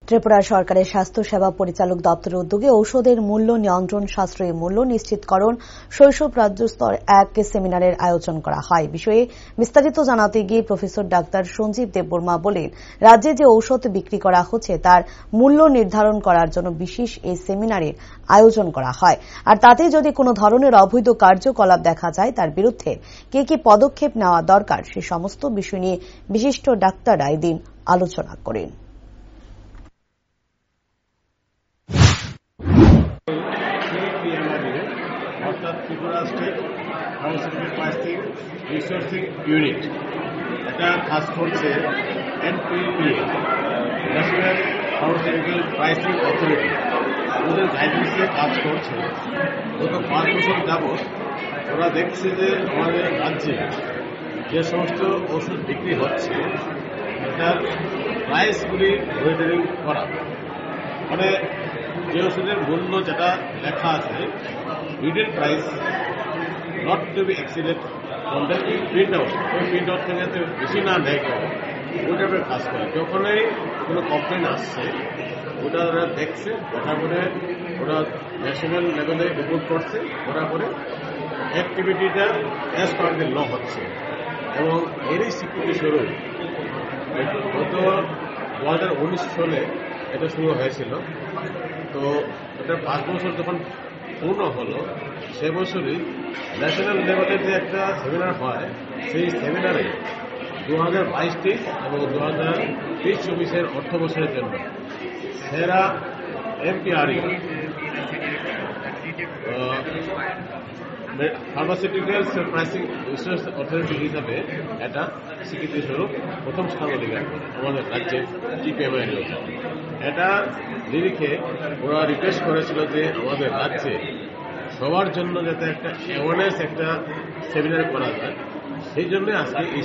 ত্রিপুরা সরকারের স্বাস্থ্য সেবা পরিচালক দপ্তরের উদ্যোগে ঔষধের মূল্য নিয়ন্ত্রণ, সাশ্রয়ী মূল্য নিশ্চিতকরণ, শৈশব রাজ্যস্তর এক সেমিনারের আয়োজন করা হয়। বিষয়ে বিস্তারিত জানাতে গিয়ে প্রফেসর ডাক্তার সঞ্জীব দেববর্মা বলেন, রাজ্যে যে ঔষধ বিক্রি করা হচ্ছে তার মূল্য নির্ধারণ করার জন্য বিশেষ এই সেমিনারের আয়োজন করা হয়। আর তাতে যদি কোনো ধরনের অবৈধ কার্যকলাপ দেখা যায় তার বিরুদ্ধে কি পদক্ষেপ নেওয়া দরকার সে সমস্ত বিষয় নিয়ে বিশিষ্ট ডাক্তাররা এদিন আলোচনা করেন। Tripura state pharmaceutical pricing resourcing unit, এটা কাজ করছে NPPA, national pharmaceutical pricing authority, ওদের গাইডেন্সে কাজ করছে। গত 5 বছর যাবৎ ওরা দেখছে যে আমাদের রাজ্যে যে সমস্ত ওষুধ বিক্রি হচ্ছে এটার প্রাইসগুলি মনিটরিং করা, মানে যে ওষুধের মূল্য যেটা লেখা আছে retail price not to be exceeded from the print out, ওই প্রিন্ট আউট থেকে যাতে বেশি না নেয় ওই টাইপের কাজ করে। যখনই কোনো কমপ্লেন আসছে ওটা ওরা দেখছে, দেখার পরে ওরা ন্যাশনাল লেভেলে রিপোর্ট করছে, করার পরে অ্যাক্টিভিটিটা অ্যাজ পার দ্য ল হচ্ছে। এবং এরই স্বীকৃতি স্বরূপ গত 2019 সালে এটা শুরু হয়েছিল। তো এটা 5 বছর যখন পূর্ণ হলো, সে বছরই ন্যাশনাল লেভেলে যে একটা সেমিনার হয়, সেই সেমিনারে 2022 এবং 2023-24 অর্থ বছরের জন্য সেরা এমপিআরই ফার্মাসিউটিক্যালস প্রাইসিং রিসার্চ অথরিটি হিসাবে এটা স্বীকৃতি স্বরূপ প্রথম স্থান অধিকার করে আমাদের রাজ্যের টিপিএমআই। এটা নিরিখে ওরা রিকোয়েস্ট করেছিল যে আমাদের রাজ্যে সবার জন্য যাতে একটা অ্যাওয়ারনেস একটা সেমিনার করা যায়, সেই জন্য আজকে এই